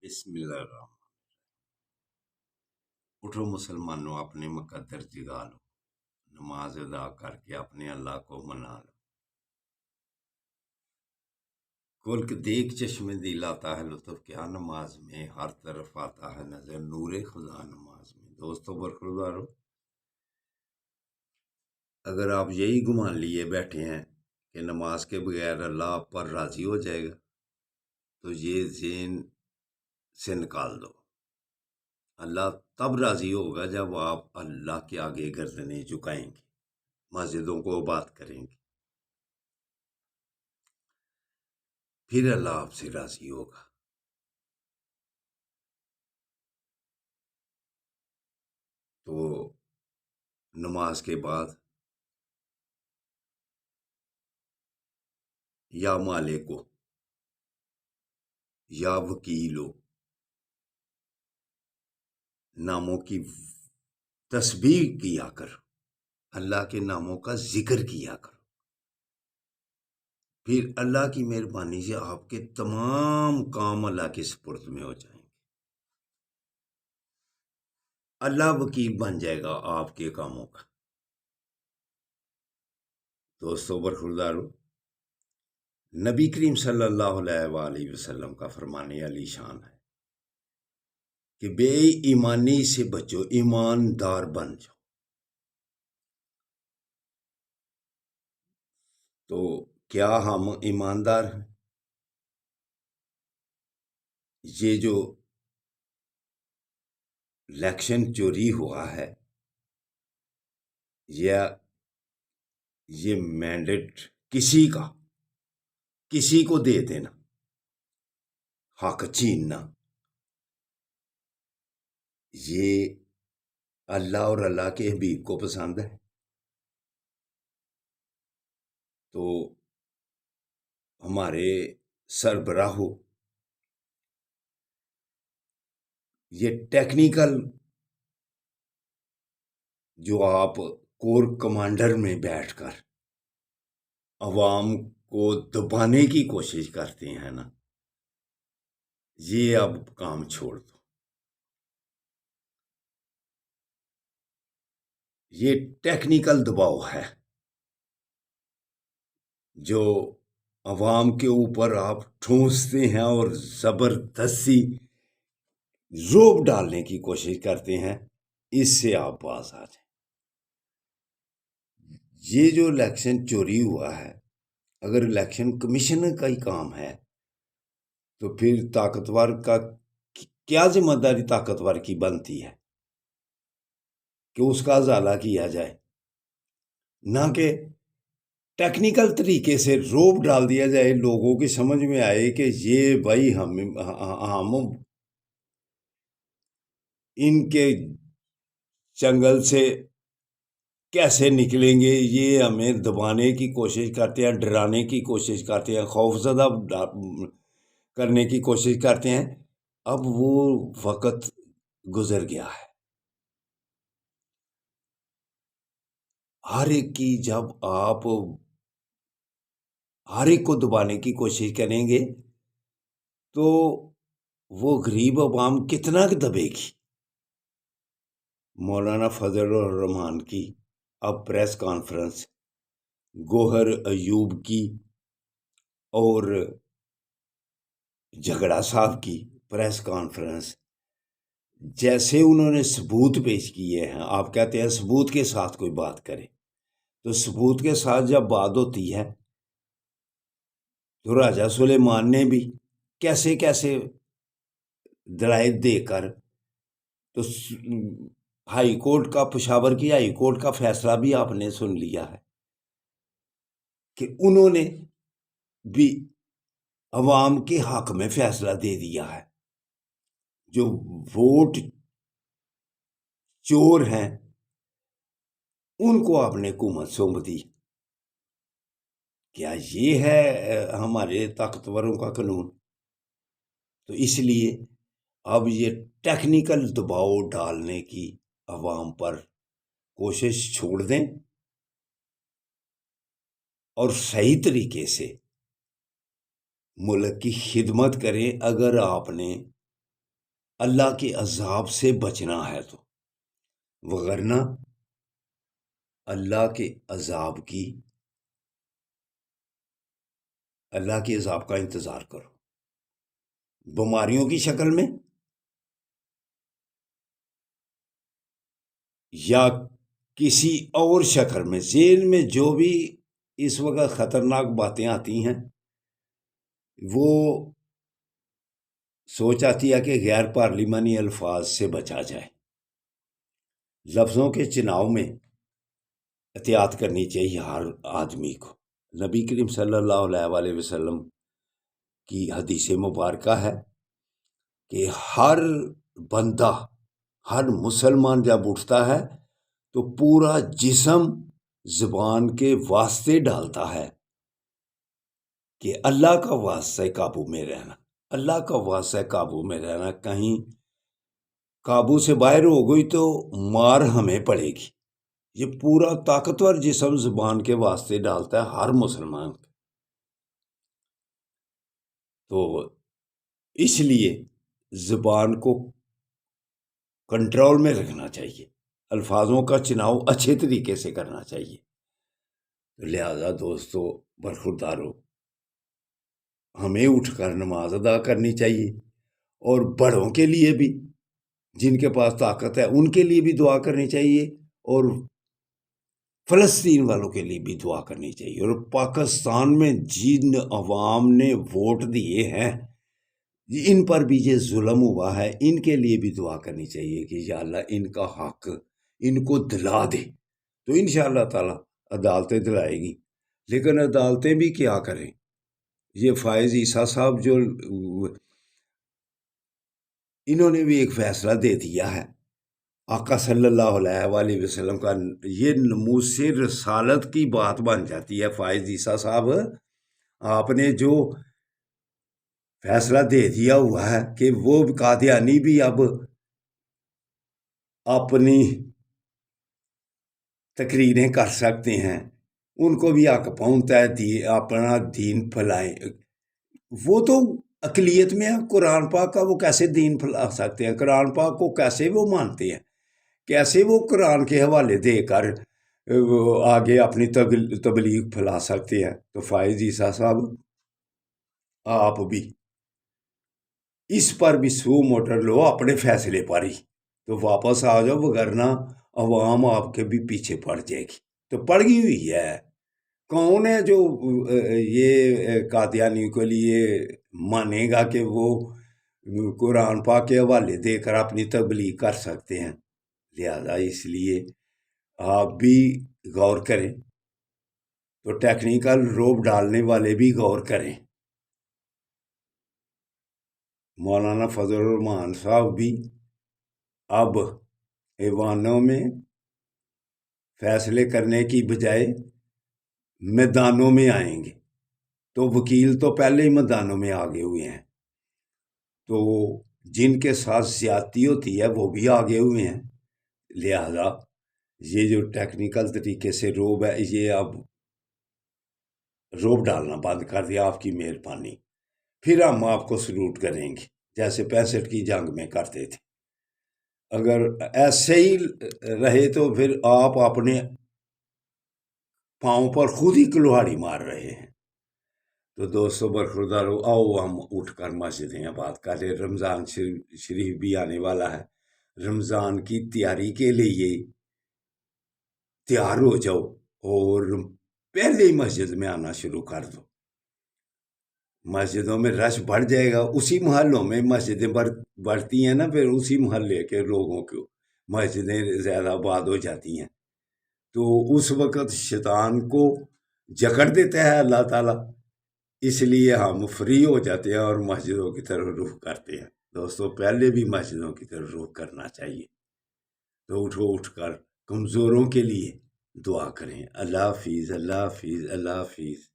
بسم اللہ الرحمن۔ اٹھو مسلمانوں، اپنے مقدر جگا لو، نماز ادا کر کے اپنے اللہ کو منا لو۔ کلک دیکھ چشمے دل آتا ہے لطف کیا نماز میں، ہر طرف آتا ہے نظر نور خدا نماز میں۔ دوستوں برخوردارو، اگر آپ یہی گمان لیے بیٹھے ہیں کہ نماز کے بغیر اللہ آپ پر راضی ہو جائے گا تو یہ ذہن سے نکال دو۔ اللہ تب راضی ہوگا جب آپ اللہ کے آگے گردنیں جھکائیں گے، مسجدوں کو آباد کریں گے، پھر اللہ آپ سے راضی ہوگا۔ تو نماز کے بعد یا مالکو یا وکیلو ناموں کی تسبیح کیا کرو، اللہ کے ناموں کا ذکر کیا کرو، پھر اللہ کی مہربانی سے آپ کے تمام کام اللہ کے سپرد میں ہو جائیں گے۔ اللہ وکیل بن جائے گا آپ کے کاموں کا۔ دوستوں برخوردارو، نبی کریم صلی اللہ علیہ وآلہ وسلم کا فرمان علی شان ہے کہ بے ایمانی سے بچو، ایماندار بن جاؤ۔ تو کیا ہم ایماندار ہیں؟ یہ جو الیکشن چوری ہوا ہے یا یہ مینڈیٹ کسی کو دے دینا، حق چھیننا، یہ اللہ اور اللہ کے حبیب کو پسند ہے؟ تو ہمارے سربراہوں یہ ٹیکنیکل جو آپ کور کمانڈر میں بیٹھ کر عوام کو دبانے کی کوشش کرتے ہیں نا، یہ اب کام چھوڑ دو۔ یہ ٹیکنیکل دباؤ ہے جو عوام کے اوپر آپ ٹھونستے ہیں اور زبردستی روب ڈالنے کی کوشش کرتے ہیں، اس سے آپ باز آ جائیں۔ یہ جو الیکشن چوری ہوا ہے، اگر الیکشن کمیشن کا ہی کام ہے تو پھر طاقتور کا کیا ذمہ داری طاقتور کی بنتی ہے کہ اس کا ازالہ کیا جائے، نہ کہ ٹیکنیکل طریقے سے روب ڈال دیا جائے، لوگوں کی سمجھ میں آئے کہ یہ بھائی ہم ان کے چنگل سے کیسے نکلیں گے، یہ ہمیں دبانے کی کوشش کرتے ہیں، ڈرانے کی کوشش کرتے ہیں، خوف زدہ کرنے کی کوشش کرتے ہیں۔ اب وہ وقت گزر گیا ہے۔ ہر ایک کی جب آپ ہر ایک کو دبانے کی کوشش کریں گے تو وہ غریب عوام کتنا دبے گی۔ مولانا فضل الرحمان کی اب پریس کانفرنس، گوہر ایوب کی اور جھگڑا صاحب کی پریس کانفرنس، جیسے انہوں نے ثبوت پیش کیے ہیں، آپ کہتے ہیں ثبوت کے ساتھ کوئی بات کرے، تو ثبوت کے ساتھ جب بات ہوتی ہے تو راجہ سلیمان نے بھی کیسے دلائل دے کر، تو ہائی کورٹ کا، پشاور کی ہائی کورٹ کا فیصلہ بھی آپ نے سن لیا ہے کہ انہوں نے بھی عوام کے حق میں فیصلہ دے دیا ہے۔ جو ووٹ چور ہیں ان کو آپ نے حکومت سونپ دی۔ کیا یہ ہے ہمارے طاقتوروں کا قانون؟ تو اس لیے اب یہ ٹیکنیکل دباؤ ڈالنے کی عوام پر کوشش چھوڑ دیں اور صحیح طریقے سے ملک کی خدمت کریں۔ اگر آپ نے اللہ کے عذاب سے بچنا ہے تو، وگرنہ اللہ کے عذاب کا انتظار کرو، بیماریوں کی شکل میں یا کسی اور شکل میں، ذہن میں جو بھی اس وقت خطرناک باتیں آتی ہیں وہ سوچ آتی ہے کہ غیر پارلیمانی الفاظ سے بچا جائے۔ لفظوں کے چناؤ میں احتیاط کرنی چاہیے ہر آدمی کو۔ نبی کریم صلی اللہ علیہ وسلم کی حدیث مبارکہ ہے کہ ہر بندہ، ہر مسلمان جب اٹھتا ہے تو پورا جسم زبان کے واسطے ڈالتا ہے کہ اللہ کا واسطہ قابو میں رہنا، اللہ کا واسطہ قابو میں رہنا، کہیں قابو سے باہر ہو گئی تو مار ہمیں پڑے گی۔ یہ پورا طاقتور جسم زبان کے واسطے ڈالتا ہے ہر مسلمان۔ تو اس لیے زبان کو کنٹرول میں رکھنا چاہیے، الفاظوں کا چناؤ اچھے طریقے سے کرنا چاہیے۔ لہذا دوستو برخوردارو، ہمیں اٹھ کر نماز ادا کرنی چاہیے، اور بڑوں کے لیے بھی، جن کے پاس طاقت ہے ان کے لیے بھی دعا کرنی چاہیے، اور فلسطین والوں کے لیے بھی دعا کرنی چاہیے، اور پاکستان میں جن عوام نے ووٹ دیے ہیں ان پر بھی یہ ظلم ہوا ہے، ان کے لیے بھی دعا کرنی چاہیے کہ یا اللہ ان کا حق ان کو دلا دے، تو انشاءاللہ تعالی عدالتیں دلائے گی۔ لیکن عدالتیں بھی کیا کریں؟ یہ فائز عیسیٰ صاحب جو انہوں نے بھی ایک فیصلہ دے دیا ہے، آقا صلی اللہ علیہ وسلم کا یہ نموذ رسالت کی بات بن جاتی ہے۔ فائز عیسیٰ صاحب، آپ نے جو فیصلہ دے دیا ہوا ہے کہ وہ قادیانی بھی اب اپنی تقریریں کر سکتے ہیں، ان کو بھی حق پہنچتا ہے اپنا دین پھیلائیں۔ وہ تو اقلیت میں ہے، قرآن پاک کا وہ کیسے دین پھیلا سکتے ہیں؟ قرآن پاک کو کیسے وہ مانتے ہیں؟ کیسے وہ قرآن کے حوالے دے کر آگے اپنی تبلیغ پھیلا سکتے ہیں؟ تو فائز عیسیٰ صاحب، آپ بھی اس پر بھی سو موٹر لو اپنے فیصلے پر ہی، تو واپس آ جاؤ، وگرنہ عوام آپ کے بھی پیچھے پڑ جائے گی۔ تو پڑ گئی ہوئی ہے۔ کون ہے جو یہ قادیانی کے لیے مانے گا کہ وہ قرآن پاک کے حوالے دے کر اپنی تبلیغ کر سکتے ہیں؟ لہذا اس لیے آپ بھی غور کریں، تو ٹیکنیکل روب ڈالنے والے بھی غور کریں۔ مولانا فضل الرحمان صاحب بھی اب ایوانوں میں فیصلے کرنے کی بجائے میدانوں میں آئیں گے، تو وکیل تو پہلے ہی میدانوں میں آگے ہوئے ہیں، تو جن کے ساتھ زیادتی ہوتی ہے وہ بھی آگے ہوئے ہیں۔ لہذا یہ جو ٹیکنیکل طریقے سے روب ہے، یہ اب روب ڈالنا بند کر دیا، آپ کی مہربانی، پھر ہم آپ کو سلوٹ کریں گے جیسے 65 کی جنگ میں کرتے تھے۔ اگر ایسے ہی رہے تو پھر آپ اپنے پاؤں پر خود ہی کلہاڑی مار رہے ہیں۔ تو دوستو برخوردارو، آؤ ہم اٹھ کر مسجدیں آباد کریں۔ رمضان شریف بھی آنے والا ہے، رمضان کی تیاری کے لیے تیار ہو جاؤ، اور پہلے ہی مسجد میں آنا شروع کر دو۔ مسجدوں میں رش بڑھ جائے گا، اسی محلوں میں مسجدیں بڑھتی ہیں نا، پھر اسی محلے کے لوگوں کو مسجدیں زیادہ آباد ہو جاتی ہیں، تو اس وقت شیطان کو جکڑ دیتا ہے اللہ تعالیٰ، اس لیے ہم فری ہو جاتے ہیں اور مسجدوں کی طرف رخ کرتے ہیں۔ دوستو پہلے بھی مسجدوں کی طرف رخ کرنا چاہیے۔ تو اٹھ کر کمزوروں کے لیے دعا کریں۔ اللہ حافظ، اللہ حافظ، اللہ حافظ۔